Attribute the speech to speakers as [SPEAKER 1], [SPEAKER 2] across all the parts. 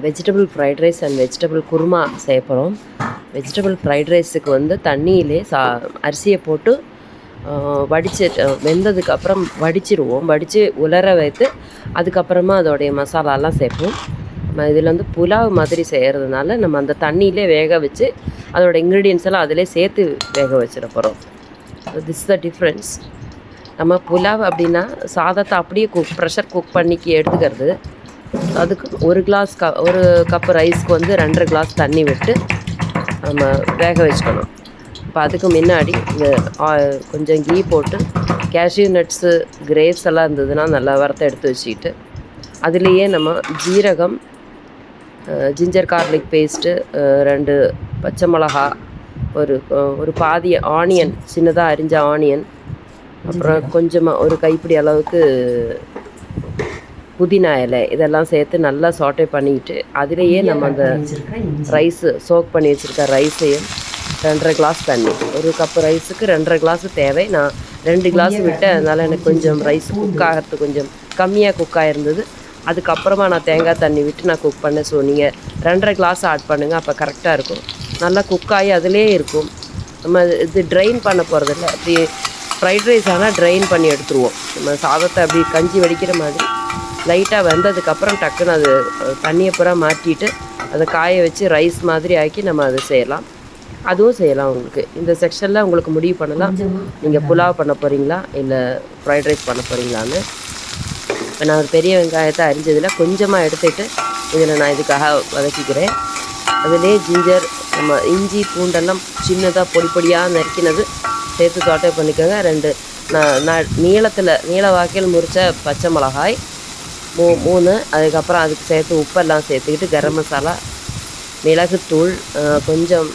[SPEAKER 1] Vegetable fried rice and vegetable kurma செய்ய போகிறோம். Vegetable fried ரைஸுக்கு வந்து தண்ணியிலே அரிசியை போட்டு வடித்து வெந்ததுக்கப்புறம் வடிச்சிருவோம். வடித்து உலர வைத்து அதுக்கப்புறமா அதோடைய மசாலாலாம் சேர்ப்போம். நம்ம இதில் வந்து புலாவ் மாதிரி செய்கிறதுனால நம்ம அந்த தண்ணியிலே வேக வச்சு அதோடய இன்க்ரீடியன்ஸ் எல்லாம் அதிலே சேர்த்து வேக வச்சிட போகிறோம். This the difference. நம்ம புலாவ் அப்படின்னா சாதத்தை அப்படியே ப்ரெஷர் குக் பண்ணிக்கி எடுத்துக்கிறது. அதுக்கு ஒரு கப்பு ரைஸ்க்கு வந்து 2.5 கிளாஸ் தண்ணி விட்டு நம்ம வேக வச்சுக்கணும். இப்போ அதுக்கு முன்னாடி இந்த கொஞ்சம் கீ போட்டு கேஷ்யூ நட்ஸு கிரேப்ஸ் எல்லாம் இருந்ததுன்னா நல்லா வறுத்து எடுத்து வச்சுக்கிட்டு அதுலேயே நம்ம ஜீரகம், ஜிஞ்சர் கார்லிக் பேஸ்ட்டு, 2 பச்சை மிளகா, ஒரு பாதி ஆனியன், சின்னதாக அரிஞ்ச ஆனியன், அப்புறம் கொஞ்சமாக ஒரு கைப்பிடி அளவுக்கு புதினா இலை, இதெல்லாம் சேர்த்து நல்லா சாட்டே பண்ணிக்கிட்டு அதிலேயே நம்ம அந்த ரைஸு சோக் பண்ணி வச்சுருக்க ரைஸையும் 2.5 கிளாஸ் தண்ணி, ஒரு கப்பு ரைஸுக்கு 2.5 கிளாஸு தேவை. நான் 2 கிளாஸ் விட்டேன், அதனால் எனக்கு கொஞ்சம் ரைஸ் குக் ஆகிறது கொஞ்சம் கம்மியாக குக் ஆகிருந்தது. அதுக்கப்புறமா நான் தேங்காய் தண்ணி விட்டு நான் குக் பண்ணேன். ஸோ நீங்கள் 2.5 கிளாஸ் ஆட் பண்ணுங்கள், அப்போ கரெக்டாக இருக்கும். நல்லா குக் ஆகி அதிலே இருக்கும். நம்ம இது ட்ரைன் பண்ண போகிறதில்ல. அப்படி ஃப்ரைட் ரைஸ் ஆனால் ட்ரைன் பண்ணி எடுத்துருவோம். நம்ம சாதத்தை அப்படி கஞ்சி வடிக்கிற மாதிரி லைட்டாக வெந்ததுக்கப்புறம் டக்குன்னு அது தண்ணியை பூரா மாற்றிட்டு அதை காய வச்சு ரைஸ் மாதிரி ஆக்கி நம்ம அதை செய்யலாம். அதுவும் செய்யலாம். உங்களுக்கு இந்த செக்ஷனில் உங்களுக்கு முடிவு பண்ணலாம், நீங்கள் புலாவ் பண்ண போகிறீங்களா இல்லை ஃப்ரைட் ரைஸ் பண்ண போகிறீங்களான்னு. இப்போ நான் ஒரு பெரிய வெங்காயத்தை அரிஞ்சதில் கொஞ்சமாக எடுத்துகிட்டு இதில் நான் இதுக்காக வதக்கிக்கிறேன். அதிலே ஜிஞ்சர், நம்ம இஞ்சி பூண்டெல்லாம் சின்னதாக பொடியாக நறுக்கினது சேர்த்து சாட்டே பண்ணிக்கோங்க. 2 நான் நீள வாக்கில் முறித்த பச்சை மிளகாய் 3, அதுக்கப்புறம் அதுக்கு சேர்த்து உப்பெல்லாம் சேர்த்துக்கிட்டு கரம் மசாலா, மிளகுத்தூள், கொஞ்சம்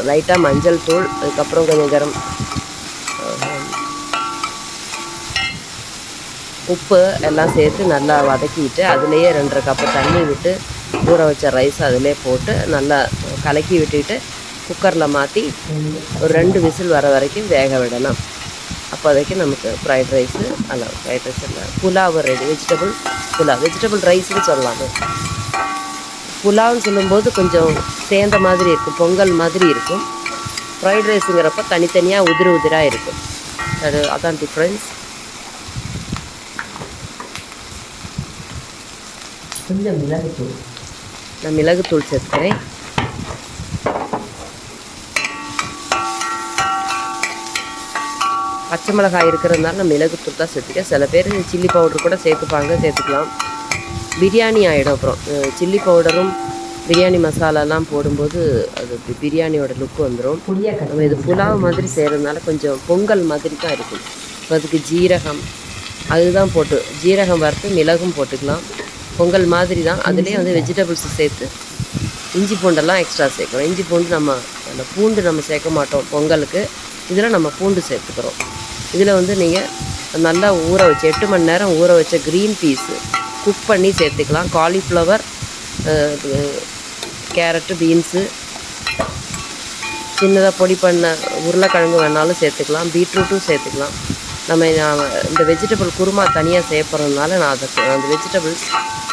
[SPEAKER 1] லைட்டாக மஞ்சள் தூள், அதுக்கப்புறம் கொஞ்சம் உப்பு எல்லாம் சேர்த்து நல்லா வதக்கிட்டு அதுலேயே 2.5 கப்பு தண்ணி விட்டு ஊற வச்ச ரைஸ் அதிலே போட்டு நல்லா கலக்கி விட்டுட்டு குக்கரில் மாற்றி ஒரு 2 விசில் வர வரைக்கும் வேக விடலாம். அப்போதைக்கு நமக்கு ஃப்ரைட் ரைஸு ஃப்ரைட் ரைஸ் இல்லை, புலாவ் ரெடி. வெஜிடபிள் ரைஸ்னு சொல்லலாம். புலாவ்னு சொல்லும்போது கொஞ்சம் சேர்ந்த மாதிரி இருக்கும், பொங்கல் மாதிரி இருக்கும். ஃப்ரைட் ரைஸுங்கிறப்ப தனித்தனியாக உதிராக இருக்கும். அதான் டிஃப்ரென்ஸ்.
[SPEAKER 2] கொஞ்சம் மிளகுத்தூள்,
[SPEAKER 1] நான் மிளகுத்தூள் சேர்த்துக்கிறேன். பச்சை மிளகாய் இருக்கிறதுனால நான் மிளகுத்தூள் தான் சேர்த்துக்கேன். சில பேர் சில்லி பவுடர் கூட சேர்த்துக்கலாம். பிரியாணி ஆகிடும். அப்புறம் சில்லி பவுடரும் பிரியாணி மசாலாலாம் போடும்போது அது பிரியாணியோட லுக்கு வந்துடும். நம்ம இது புலாவ் மாதிரி செய்கிறதுனால கொஞ்சம் பொங்கல் மாதிரி தான் இருக்கும். இப்போ அதுக்கு ஜீரகம் அதுதான் போட்டு ஜீரகம் வறுத்து மிளகும் போட்டுக்கலாம். பொங்கல் மாதிரி தான். அதுலேயே வந்து வெஜிடபிள்ஸ் சேர்த்து இஞ்சி பூண்டெல்லாம் எக்ஸ்ட்ரா சேர்க்குறோம். இஞ்சி பூண்டு அந்த பூண்டு நம்ம சேர்க்க மாட்டோம் பொங்கலுக்கு. இதில் நம்ம பூண்டு சேர்த்துக்கிறோம். இதில் வந்து நீங்கள் நல்லா ஊற வச்சு 8 மணி நேரம் ஊற வச்ச க்ரீன் பீஸு குக் பண்ணி சேர்த்துக்கலாம். காலிஃப்ளவர், கேரட்டு, பீன்ஸு, சின்னதாக பொடி பண்ண உருளைக்கிழங்கு வேணாலும் சேர்த்துக்கலாம். பீட்ரூட்டும் சேர்த்துக்கலாம். நம்ம இந்த வெஜிடபிள் குருமா தனியாக சேர்ப்பறதுனால நான் அந்த வெஜிடபிள்ஸ்,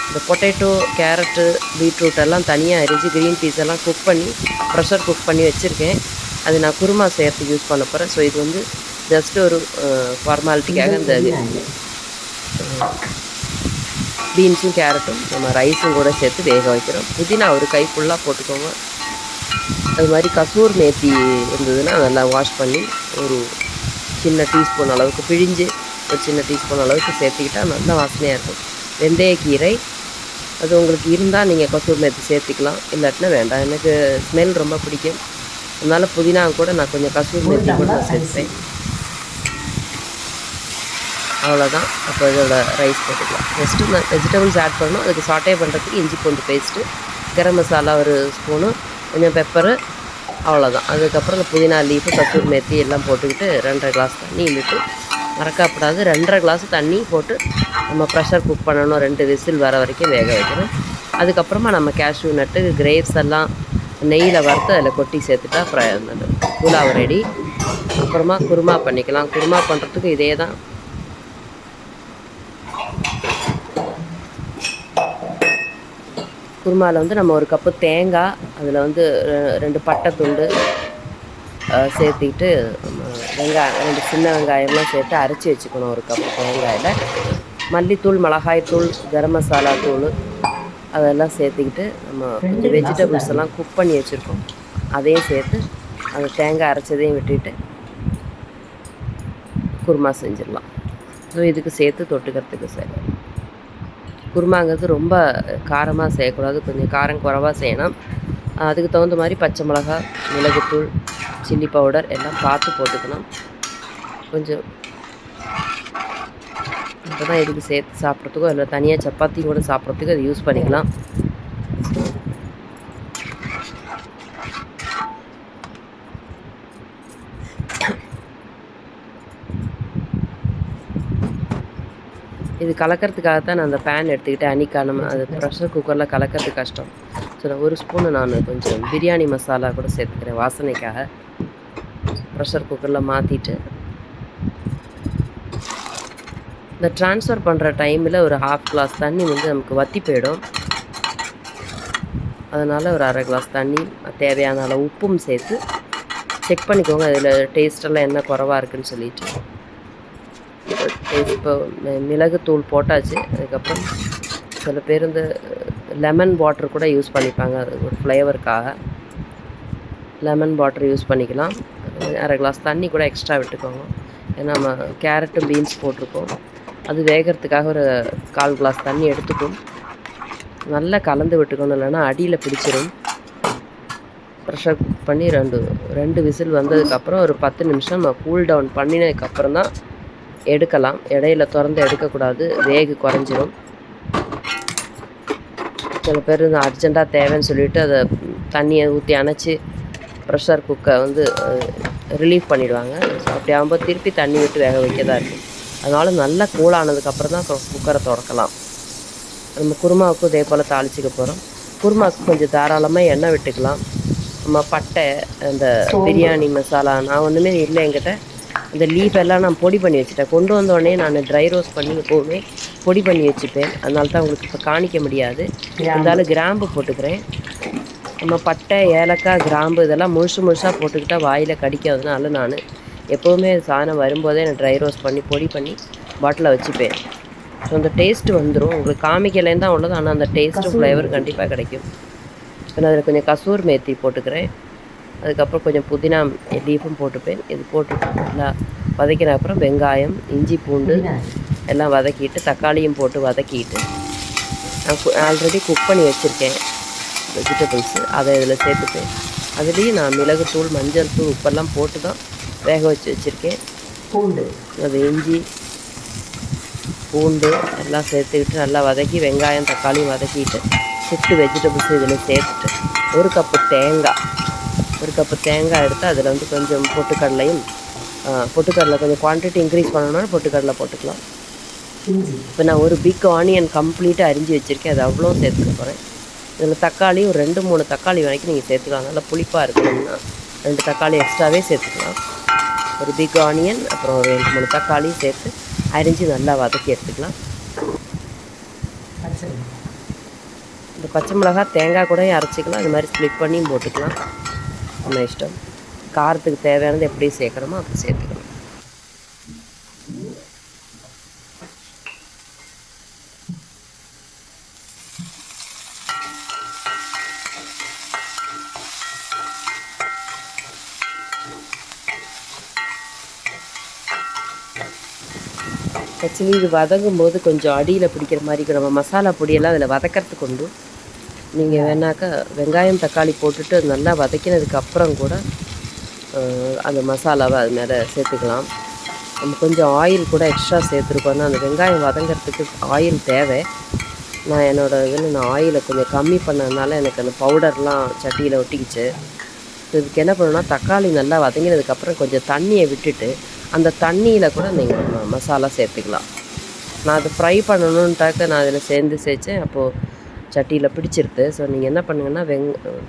[SPEAKER 1] இந்த பொட்டேட்டோ, கேரட்டு, பீட்ரூட் எல்லாம் தனியாக அரிஞ்சு க்ரீன் பீஸ் எல்லாம் குக் பண்ணி ப்ரெஷர் குக் பண்ணி வச்சுருக்கேன். அது நான் குருமா சேர்த்து யூஸ் பண்ண போகிறேன். ஸோ இது வந்து ஜஸ்ட் ஒரு ஃபார்மாலிட்டிக்காக இந்த பீன்ஸும் கேரட்டும் நம்ம ரைஸும் கூட சேர்த்து வேக வைக்கிறோம். புதினா ஒரு கை ஃபுல்லாக போட்டுக்கோங்க. அது மாதிரி கசூர் மேத்தி இருந்ததுன்னா நல்லா வாஷ் பண்ணி ஒரு சின்ன டீஸ்பூன் அளவுக்கு பிழிஞ்சு ஒரு சின்ன டீஸ்பூன் அளவுக்கு சேர்த்துக்கிட்டால் நல்லா வாசனையாக இருக்கும். வெந்தயக்கீரை அது உங்களுக்கு இருந்தால் நீங்கள் கசூர் மேத்தி சேர்த்துக்கலாம், இல்லாட்டினா வேண்டாம். எனக்கு ஸ்மெல் ரொம்ப பிடிக்கும், அதனால் புதினா கூட நான் கொஞ்சம் கசூர் மேத்தி கூட சேர்த்துப்பேன். அவ்வளோதான். அப்போ இதோட ரைஸ் போட்டுக்கலாம். நெக்ஸ்ட்டு நான் வெஜிடபிள்ஸ் ஆட் பண்ணணும். அதுக்கு சாட்டே பண்ணுறதுக்கு இஞ்சி பூண்டு பேஸ்ட்டு, கரம் மசாலா ஒரு ஸ்பூனு, கொஞ்சம் பெப்பரு, அவ்வளோதான். அதுக்கப்புறம் இந்த புதினா லீஃபு, கசூர் மேத்தி எல்லாம் போட்டுக்கிட்டு 2.5 கிளாஸ் தண்ணி விட்டு மறக்கப்படாது 2.5 கிளாஸ் தண்ணி போட்டு நம்ம ப்ரெஷர் குக் பண்ணணும். 2 விசில் வர வரைக்கும் வேக வைக்கணும். அதுக்கப்புறமா நம்ம கேஷ்யூ நட்டு, கிரேப்ஸ் எல்லாம் நெய்யில் வறுத்து அதில் கொட்டி சேர்த்துட்டா புலாவ் ரெடி. அப்புறமா குருமா பண்ணிக்கலாம். குருமா பண்ணுறதுக்கு இதே தான். குருமாவில் வந்து நம்ம ஒரு கப்பு தேங்காய், அதில் வந்து 2 பட்டை துண்டு சேர்த்துக்கிட்டு வெங்காயம் 2 சின்ன வெங்காயம்லாம் சேர்த்து அரைச்சி வச்சுக்கணும். ஒரு கப்பு தேங்காயில் மல்லித்தூள், மிளகாய்த்தூள், கரம் மசாலா தூள் அதெல்லாம் சேர்த்துக்கிட்டு நம்ம கொஞ்சம் வெஜிடபிள்ஸ் எல்லாம் குக் பண்ணி வச்சுருக்கோம், அதையும் சேர்த்து அந்த தேங்காய் அரைச்சதையும் விட்டுட்டு குருமா செஞ்சிடலாம். ஸோ இதுக்கு சேர்த்து தொட்டுக்கிறதுக்கு சரி. குருமாங்கிறது ரொம்ப காரமாக செய்யக்கூடாது, கொஞ்சம் காரம் குறைவாக செய்யணும். அதுக்கு தகுந்த மாதிரி பச்சை மிளகா, மிளகுத்தூள், சில்லி பவுடர் எல்லாம் பார்த்து போட்டுக்கணும். கொஞ்சம் அப்போ தான் இதுக்கு சேர்த்து சாப்பிட்றதுக்கோ இல்லை தனியாக சப்பாத்தியும் கூட சாப்பிட்றதுக்கு அது யூஸ் பண்ணிக்கலாம். இது கலக்கிறதுக்காகத்தான் நான் அந்த பேன் எடுத்துக்கிட்டேன். அன்னிக்கான அது ப்ரெஷர் குக்கரில் கலக்கிறது கஷ்டம். ஸோ நான் 1 ஸ்பூனு நான் கொஞ்சம் பிரியாணி மசாலா கூட சேர்த்துக்கிறேன் வாசனைக்காக. ப்ரெஷர் குக்கரில் மாற்றிட்டு இந்த ட்ரான்ஸ்ஃபர் பண்ணுற டைமில் ஒரு 1/2 கிளாஸ் தண்ணி வந்து நமக்கு வற்றி போயிடும். அதனால் ஒரு 1/2 கிளாஸ் தண்ணி, தேவையான அளவு உப்பும் சேர்த்து செக் பண்ணிக்கோங்க அதில் டேஸ்ட்டெல்லாம் என்ன குறைவாக இருக்குதுன்னு சொல்லிட்டு. இப்போ மிளகுத்தூள் போட்டாச்சு. அதுக்கப்புறம் சில பேர் இந்த லெமன் வாட்டர் கூட யூஸ் பண்ணிப்பாங்க, அது ஒரு ஃப்ளேவருக்காக. லெமன் வாட்டர் யூஸ் பண்ணிக்கலாம். 1/2 கிளாஸ் தண்ணி கூட எக்ஸ்ட்ரா விட்டுக்கோங்க. ஏன்னா நம்ம கேரட்டு பீன்ஸ் போட்டிருக்கோம், அது வேகிறதுக்காக ஒரு 1/4 கிளாஸ் தண்ணி எடுத்துக்கும். நல்லா கலந்து விட்டுக்கணும், இல்லைன்னா அடியில் பிடிச்சிடும். ப்ரெஷர் குக் பண்ணி 2 விசில் வந்ததுக்கப்புறம் ஒரு 10 நிமிஷம் கூல் டவுன் பண்ணினதுக்கப்புறம் தான் எடுக்கலாம். இடையில திறந்து எடுக்கக்கூடாது, வேகு குறைஞ்சிரும். சில பேர் அர்ஜெண்ட்டாக தேவைன்னு சொல்லிவிட்டு அதை தண்ணியை ஊற்றி அணைச்சி ப்ரெஷர் குக்கை வந்து ரிலீஃப் பண்ணிவிடுவாங்க. அப்படி ஆகும்போது திருப்பி தண்ணி விட்டு வேக வைக்க தான் இருக்கும். அதனால் நல்லா கூலானதுக்கப்புறம் தான் குக்கரை திறக்கலாம். நம்ம குருமாவுக்கும் இதே போல் தாளிச்சிக்க போகிறோம். குருமாவுக்கு கொஞ்சம் தாராளமாக எண்ணெய் விட்டுக்கலாம். நம்ம பட்டை, அந்த பிரியாணி மசாலா நான் ஒன்றுமே இல்லை என்கிட்ட. அந்த லீஃப் எல்லாம் நான் பொடி பண்ணி வச்சுட்டேன். கொண்டு வந்தோடனே நான் ட்ரை ரோஸ்ட் பண்ணி எப்போவுமே பொடி பண்ணி வச்சுப்பேன். அதனால தான் உங்களுக்கு இப்போ காணிக்க முடியாது. இருந்தாலும் கிராம்பு போட்டுக்கிறேன். நம்ம பட்டை, ஏலக்காய், கிராம்பு இதெல்லாம் முழுசாக போட்டுக்கிட்டால் வாயில் கடிக்காததுனால நான் எப்போவுமே சாதனம் வரும்போதே நான் ட்ரை ரோஸ்ட் பண்ணி பொடி பண்ணி பாட்டிலில் வச்சுப்பேன். ஸோ அந்த டேஸ்ட்டு வந்துடும். உங்களுக்கு காமிக்கலைன்னு தான் உள்ளது, ஆனால் அந்த டேஸ்ட்டும் ஃப்ளேவர் கண்டிப்பாக கிடைக்கும். இப்போ நான் அதில் கொஞ்சம் கசூர் மேத்தி போட்டுக்கிறேன். அதுக்கப்புறம் கொஞ்சம் புதினா லீஃபும் போட்டுப்பேன். இது போட்டு நல்லா வதக்கின அப்புறம் வெங்காயம், இஞ்சி, பூண்டு எல்லாம் வதக்கிட்டு, தக்காளியும் போட்டு வதக்கிட்டு, நான் ஆல்ரெடி குக் பண்ணி வச்சுருக்கேன் வெஜிடபிள்ஸு, அதை இதில் சேர்த்துப்பேன். அதுலேயும் நான் மிளகுத்தூள், மஞ்சள் தூள், உப்பெல்லாம் போட்டு தான் வேக வச்சு வச்சுருக்கேன். பூண்டு, அது இஞ்சி, பூண்டு எல்லாம் சேர்த்துக்கிட்டு நல்லா வதக்கி, வெங்காயம், தக்காளியும் வதக்கிட்டு, சுட்டு வெஜிடபிள்ஸ் இதில் சேர்த்துட்டு, 1 கப்பு தேங்காய் எடுத்து அதில் வந்து கொஞ்சம் பொட்டுக்கடலையும், பொட்டுக்கடலை கொஞ்சம் குவான்டிட்டி இன்க்ரீஸ் பண்ணணும்னா பொட்டுக்கடலை போட்டுக்கலாம். இப்போ நான் ஒரு பிக் ஆனியன் கம்ப்ளீட்டாக அரிஞ்சு வச்சுருக்கேன், அது அவ்வளோ சேர்த்துக்க போகிறேன். இதில் தக்காளி ஒரு 2-3 தக்காளி வரைக்கும் நீங்கள் சேர்த்துக்கலாம். நல்லா புளிப்பாக இருக்கணும்னா 2 தக்காளி எக்ஸ்ட்ராவே சேர்த்துக்கலாம். ஒரு பிக் ஆனியன், அப்புறம் ஒரு 2-3 தக்காளி சேர்த்து அரிஞ்சு நல்லா வதக்கி எடுத்துக்கலாம். இந்த பச்சை மிளகாய், தேங்காய் கூட அரைச்சிக்கலாம். இது மாதிரி ஸ்ப்ளிட் பண்ணியும் போட்டுக்கலாம், நம்ம இஷ்டம். காரத்துக்கு தேவையானது எப்படி சேர்க்குறோமோ அப்படி சேர்த்துக்கணும். ஆக்சுவலி இது வதங்கும் போது கொஞ்சம் அடியில் பிடிக்கிற மாதிரி நம்ம மசாலா பொடியெல்லாம் அதில் வதக்கிறதுக்கு உண்டு. நீங்கள் வேணாக்கா வெங்காயம், தக்காளி போட்டுட்டு நல்லா வதக்கினதுக்கப்புறம் கூட அந்த மசாலாவை அது மேலே சேர்த்துக்கலாம். நம்ம கொஞ்சம் ஆயில் கூட எக்ஸ்ட்ரா சேர்த்துருக்கோன்னா அந்த வெங்காயம் வதங்கிறதுக்கு ஆயில் தேவை. நான் என்னோடய இதில் நான் ஆயிலை கொஞ்சம் கம்மி பண்ணதுனால எனக்கு அந்த பவுடர்லாம் சட்டியில் ஒட்டிக்கிச்சு. இதுக்கு என்ன பண்ணணும்னா, தக்காளி நல்லா வதங்கினதுக்கப்புறம் கொஞ்சம் தண்ணியை விட்டுட்டு அந்த தண்ணியில் கூட நீங்கள் மசாலா சேர்த்துக்கலாம். நான் அதை ஃப்ரை பண்ணணுன்ட்டாக்க நான் அதில் சேர்த்தேன், அப்போது சட்டியில் பிடிச்சிருது. ஸோ நீங்கள் என்ன பண்ணுங்கன்னா,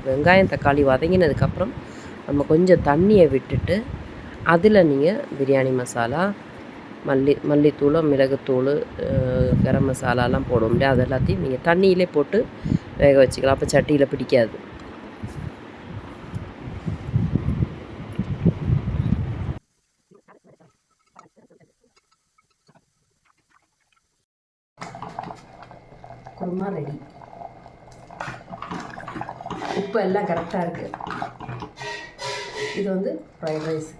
[SPEAKER 1] வெங்காயம், தக்காளி வதங்கினதுக்கப்புறம் நம்ம கொஞ்சம் தண்ணியை விட்டுட்டு அதில் நீங்கள் பிரியாணி மசாலா, மல்லித்தூள், மிளகுத்தூள், கரம் மசாலாலாம் போடுவோம் இல்லையா, அது எல்லாத்தையும் நீங்கள் தண்ணியிலே போட்டு வேக வச்சுக்கலாம். அப்போ சட்டியில் பிடிக்காது.
[SPEAKER 2] குருமா ரெடி. உப்பு எல்லாம் கரெக்டாக இருக்குது. இது வந்து ஃப்ரைட் ரைஸ்.